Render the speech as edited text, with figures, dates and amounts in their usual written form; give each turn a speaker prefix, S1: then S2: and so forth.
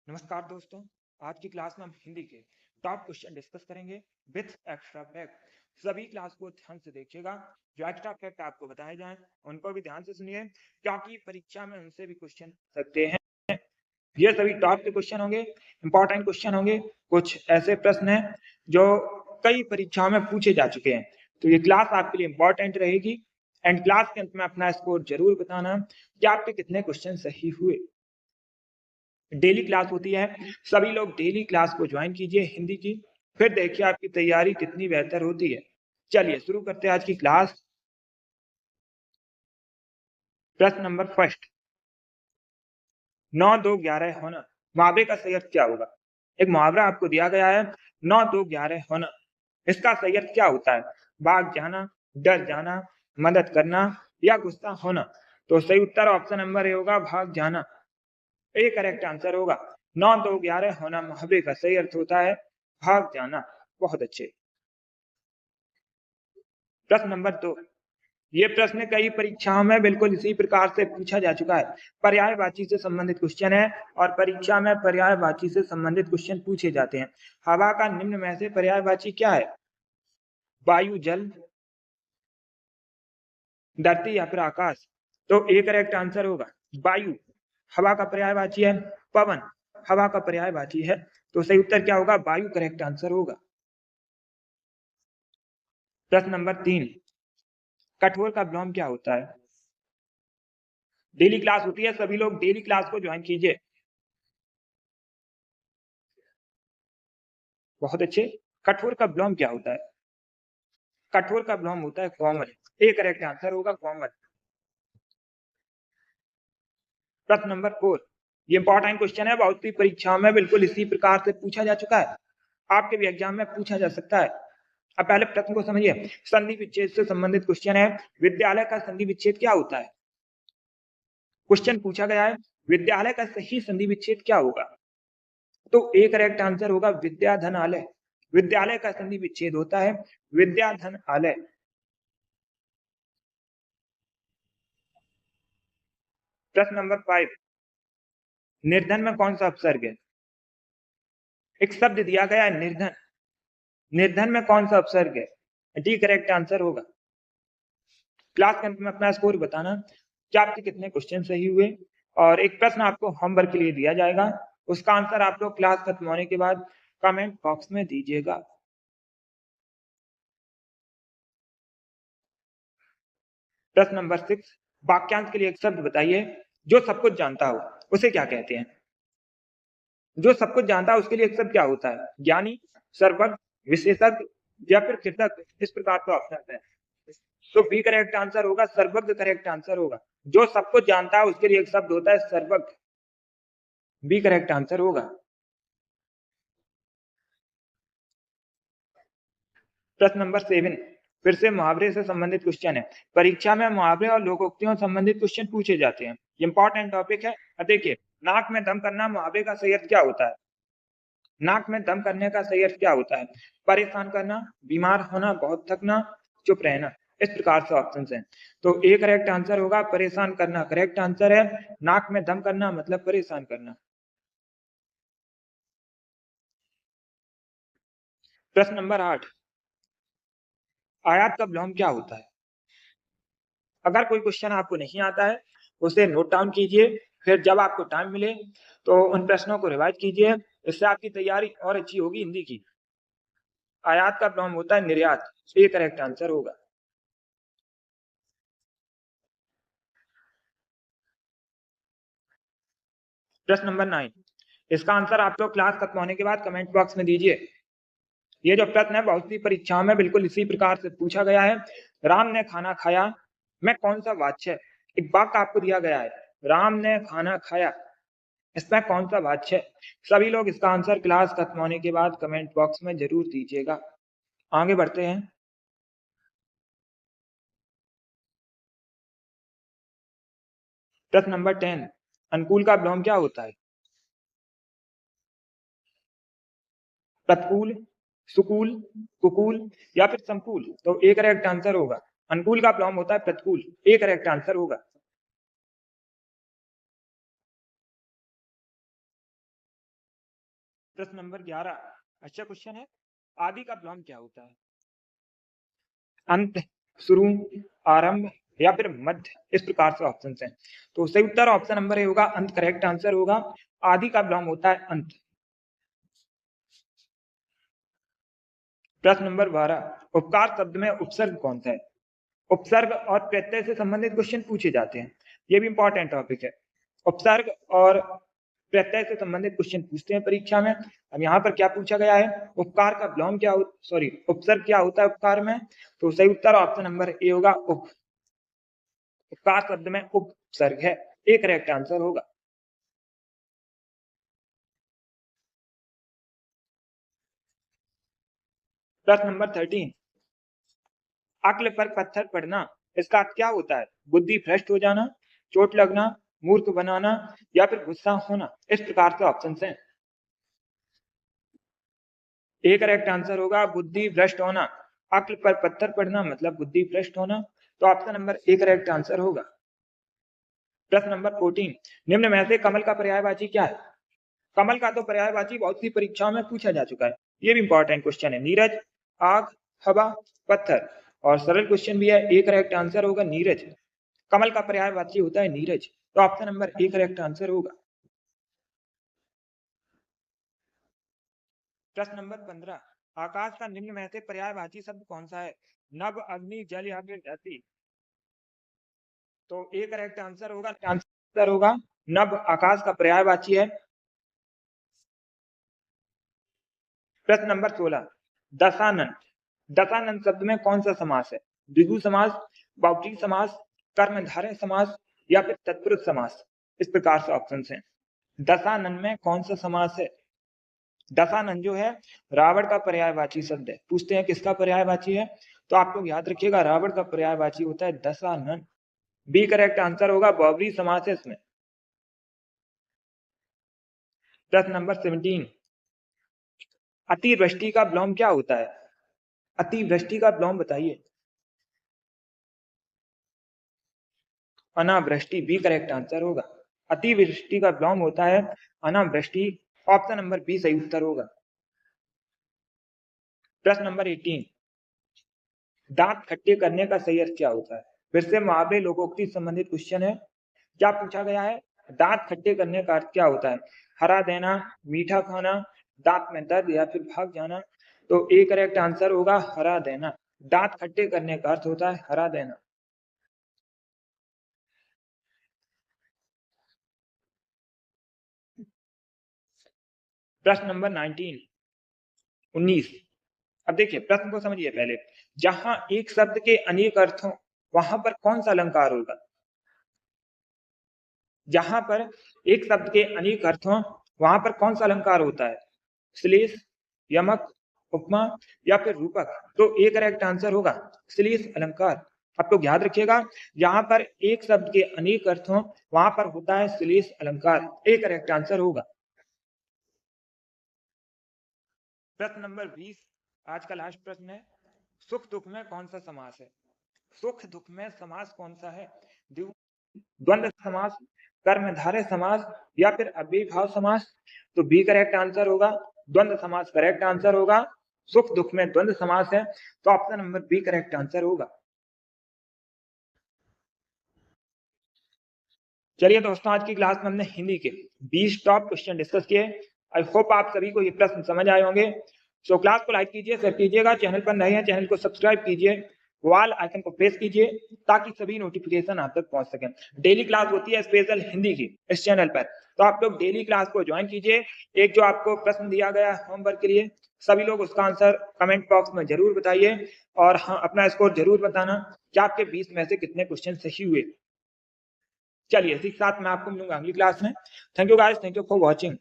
S1: नमस्कार दोस्तों। आज की क्लास में हम हिंदी के टॉप क्वेश्चन डिस्कस करेंगे विथ एक्स्ट्रा फैक्ट। सभी क्लास को ध्यान से देखिएगा। जो एक्स्ट्रा फैक्ट आपको बताए जाएं उनको भी ध्यान से सुनिए, क्योंकि परीक्षा में उनसे भी क्वेश्चन सकते हैं। ये सभी टॉप के क्वेश्चन होंगे, इंपॉर्टेंट क्वेश्चन होंगे। कुछ ऐसे प्रश्न हैं जो कई परीक्षाओं में पूछे जा चुके हैं, तो ये क्लास आपके लिए इंपॉर्टेंट रहेगी। एंड क्लास के अंत में अपना स्कोर जरूर बताना कि आपके कितने क्वेश्चन सही हुए। डेली क्लास होती है, सभी लोग डेली क्लास को ज्वाइन कीजिए हिंदी की, फिर देखिए आपकी तैयारी कितनी बेहतर होती है। चलिए शुरू करते हैं आज की क्लास। प्रश्न नंबर फर्स्ट, 9 2 11 होना, मुहावरे का सही अर्थ क्या होगा? एक मुहावरा आपको दिया गया है, 9 2 11 होना। इसका सही अर्थ क्या होता है? भाग जाना, डर जाना, मदद करना या गुस्सा होना। तो सही उत्तर ऑप्शन नंबर ए होगा, भाग जाना। ये करेक्ट आंसर होगा। 9 2 11 होना मुहावरे का सही अर्थ होता है भाग जाना। बहुत अच्छे। प्रश्न नंबर 2, ये प्रश्न कई परीक्षाओं में बिल्कुल इसी प्रकार से पूछा जा चुका है। पर्यायवाची से संबंधित क्वेश्चन है और परीक्षा में पर्यायवाची से संबंधित क्वेश्चन पूछे जाते हैं। हवा का निम्न में से पर्यायवाची क्या है? वायु, जल, धरती या फिर आकाश। तो ए करेक्ट आंसर होगा वायु। हवा का पर्यायवाची है पवन, हवा का पर्यायवाची है, तो सही उत्तर क्या होगा? वायु करेक्ट आंसर होगा। प्रश्न नंबर 3, कठोर का विलोम क्या होता है? डेली क्लास होती है, सभी लोग डेली क्लास को ज्वाइन कीजिए। बहुत अच्छे। कठोर का विलोम क्या होता है? कठोर का विलोम होता है कोमल। ए करेक्ट आंसर होगा कोमल। प्रश्न नंबर 4, ये इंपॉर्टेंट क्वेश्चन है, बहुत सी परीक्षाओं में बिल्कुल इसी प्रकार से पूछा जा चुका है, आपके भी एग्जाम में पूछा जा सकता है। अब पहले प्रश्न को समझिए। संधि विच्छेद से संबंधित क्वेश्चन है, विद्यालय का संधि विच्छेद क्या होता है? क्वेश्चन पूछा गया है, विद्यालय का सही संधि विच्छेद क्या होगा? तो ए करेक्ट आंसर होगा विद्याधनालय। विद्यालय का संधि विच्छेद होता है विद्याधनालय। प्रश्न नंबर 5, निर्धन में कौन सा उपसर्ग है? एक शब्द दिया गया है निर्धन, निर्धन में कौन सा उपसर्ग है? डी करेक्ट आंसर होगा। क्लास के अंत में अपना स्कोर बताना कि आपके कितने क्वेश्चन सही हुए, और एक प्रश्न आपको होमवर्क के लिए दिया जाएगा, उसका आंसर आप लोग क्लास खत्म होने के बाद कमेंट बॉक्स में दीजिएगा। प्रश्न नंबर 6, वाक्यांश के लिए एक शब्द बताइए जो सब कुछ जानता हो, उसे क्या कहते हैं? जो सब कुछ जानता है उसके लिए एक शब्द क्या होता है? ज्ञानी, सर्वज्ञ, विशेषज्ञ या फिर कृतज्ञ। इस प्रकार का ऑप्शन है, तो बी करेक्ट आंसर होगा सर्वज्ञ करेक्ट आंसर होगा। जो सब कुछ जानता है उसके लिए एक शब्द होता है सर्वज्ञ। बी करेक्ट आंसर होगा। प्रश्न नंबर 7, फिर से मुहावरे से संबंधित क्वेश्चन है। परीक्षा में मुहावरे और लोकोक्तियों से संबंधित क्वेश्चन पूछे जाते हैं, इंपॉर्टेंट टॉपिक है। देखिए, नाक में दम करना मुहावरे का सही अर्थ क्या होता है? नाक में दम करने का सही अर्थ क्या होता है? परेशान करना, बीमार होना, बहुत थकना, चुप रहना। इस प्रकार से ऑप्शन हैं, तो ए करेक्ट आंसर होगा परेशान करना करेक्ट आंसर है। नाक में दम करना मतलब परेशान करना। प्रश्न नंबर 8, आयात का विलोम क्या होता है? अगर कोई क्वेश्चन आपको नहीं आता है, उसे नोट डाउन कीजिए, फिर जब आपको टाइम मिले तो उन प्रश्नों को रिवाइज कीजिए। इससे आपकी तैयारी और अच्छी होगी हिंदी की। आयात का विलोम होता है निर्यात। ये करेक्ट आंसर होगा। प्रश्न नंबर 9, इसका आंसर आप लोग क्लास खत्म होने के बाद कमेंट बॉक्स में दीजिए। ये जो प्रश्न है बहुत सी परीक्षाओं में बिल्कुल इसी प्रकार से पूछा गया है। राम ने खाना खाया में कौन सा वाच्य है? एक वाक्य आपको दिया गया है, राम ने खाना खाया, इसमें कौन सा वाच्य है? सभी लोग इसका आंसर क्लास खत्म होने के बाद कमेंट बॉक्स में जरूर दीजिएगा। आगे बढ़ते हैं। प्रश्न नंबर 10, अनुकूल का विलोम क्या होता है? प्रतिकूल, सुकूल, कुकूल या फिर संकुल। तो ए करेक्ट आंसर होगा अनुकूल का विलोम होता है प्रतिकूल। ए करेक्ट आंसर होगा। प्रश्न नंबर 11 अच्छा क्वेश्चन है। आदि का विलोम क्या होता है? अंत, शुरू, आरंभ या फिर मध्य, इस प्रकार से ऑप्शन हैं। तो सही उत्तर ऑप्शन नंबर ए होगा, अंत करेक्ट आंसर होगा। आदि का विलोम होता है अंत। प्रश्न नंबर 12 उपकार शब्द में उपसर्ग कौन सा है? उपसर्ग और प्रत्यय से संबंधित क्वेश्चन पूछे जाते हैं, ये भी इंपॉर्टेंट टॉपिक है। उपसर्ग और प्रत्यय से संबंधित क्वेश्चन पूछते हैं परीक्षा में। अब यहाँ पर क्या पूछा गया है, उपकार का विलोम क्या सॉरी उपसर्ग क्या होता है उपकार में? तो सही उत्तर ऑप्शन नंबर ए होगा, उपकार शब्द में उपसर्ग है, एक करेक्ट आंसर होगा। प्रश्न नंबर 13 अक्ल पर पत्थर पड़ना, इसका अर्थ क्या होता है? बुद्धि भ्रष्ट हो जाना, चोट लगना, मूर्ख बनाना या फिर गुस्सा होना, इस प्रकार से ऑप्शन हैं। एक करेक्ट आंसर होगा बुद्धि भ्रष्ट होना। अक्ल पर पत्थर पड़ना मतलब बुद्धि भ्रष्ट होना, तो option number A correct answer होगा। प्रश्न नंबर 14 निम्न में से कमल का पर्यायवाची क्या है? कमल का तो पर्यायवाची बहुत सी परीक्षाओं में पूछा जा चुका है, ये भी इंपॉर्टेंट क्वेश्चन है। नीरज, आग, हवा, पत्थर, और सरल क्वेश्चन भी है, एक करेक्ट आंसर होगा नीरज। कमल का पर्यायवाची होता है नीरज, तो option number A correct answer होगा। प्रश्न नंबर 15 आकाश का निम्न में से पर्यायवाची शब्द कौन सा है? नभ, अग्नि, जल या फिर धरती, तो ए करेक्ट आंसर होगा नभ, आकाश का पर्यायवाची है। प्रश्न नंबर 16 दशानन, दशानन शब्द में कौन सा समास है? द्विगु समास, बहुव्रीहि समास, कर्मधारय समास या फिर तत्पुरुष समास, इस प्रकार से ऑप्शन हैं। दशानन में कौन सा समास है? दशानन जो है रावण का पर्यायवाची शब्द है, पूछते हैं किसका पर्यायवाची है, तो आप लोग याद रखिएगा रावण का पर्यायवाची होता है दशानन। बी करेक्ट आंसर होगा, बहुव्रीहि समास है इसमें। प्रश्न नंबर 17 अतिवृष्टि का विलोम क्या होता है? अतिवृष्टि का विलोम बताइए। अनावृष्टि, बी करेक्ट आंसर होगा। अतिवृष्टि का विलोम होता है अनावृष्टि, ऑप्शन नंबर बी सही उत्तर होगा। प्रश्न नंबर 18 दांत खट्टे करने का सही अर्थ क्या होता है? फिर से मुहावरे लोकोक्ति संबंधित क्वेश्चन है। क्या पूछा गया है? दांत खट्टे करने का अर्थ क्या होता है? हरा देना, मीठा खाना, दांत में दर्द या फिर भाग जाना, तो ए करेक्ट आंसर होगा हरा देना। दांत खट्टे करने का अर्थ होता है हरा देना। प्रश्न नंबर 19 अब देखिए प्रश्न को समझिए पहले। जहां एक शब्द के अनेक अर्थ हों वहां पर कौन सा अलंकार होगा? जहां पर एक शब्द के अनेक अर्थ हों वहां पर कौन सा अलंकार होता है? श्लेष, यमक, उपमा या फिर रूपक, तो एक करेक्ट आंसर होगा श्लेष अलंकार। आप लोग याद रखिएगा जहां पर एक शब्द के अनेक अर्थ हों वहां पर होता है श्लेष अलंकार, एक करेक्ट आंसर होगा। प्रश्न नंबर 20 आज का लास्ट प्रश्न है। सुख दुख में कौन सा समास है? सुख दुख में समास कौन सा है? द्वंद्व समास, कर्मधारय समास या फिर अव्ययीभाव समास, तो बी करेक्ट आंसर होगा द्वंद्व समास करेक्ट आंसर होगा। सुख दुख में द्वंद्व समास है, तो option number B correct answer होगा। चलिए दोस्तों आज की क्लास में हमने हिंदी के 20 टॉप क्वेश्चन डिस्कस किए। आई होप आप सभी को ये प्रश्न समझ आए होंगे। सो क्लास को लाइक कीजिए, शेयर कीजिएगा, चैनल पर नए हैं चैनल को सब्सक्राइब कीजिए, वाल आइकन को प्रेस कीजिए ताकि सभी नोटिफिकेशन आप तक पहुंच सके। डेली क्लास होती है स्पेशल हिंदी की इस चैनल पर, तो आप लोग डेली क्लास को ज्वाइन कीजिए। एक जो आपको प्रश्न दिया गया होमवर्क के लिए सभी लोग उसका आंसर कमेंट बॉक्स में जरूर बताइए, और हाँ अपना स्कोर जरूर बताना कि आपके 20 में से कितने क्वेश्चन सही हुए। चलिए इसी के साथ मैं आपको मिलूंगा अगली क्लास में। Thank you guys, thank you for watching.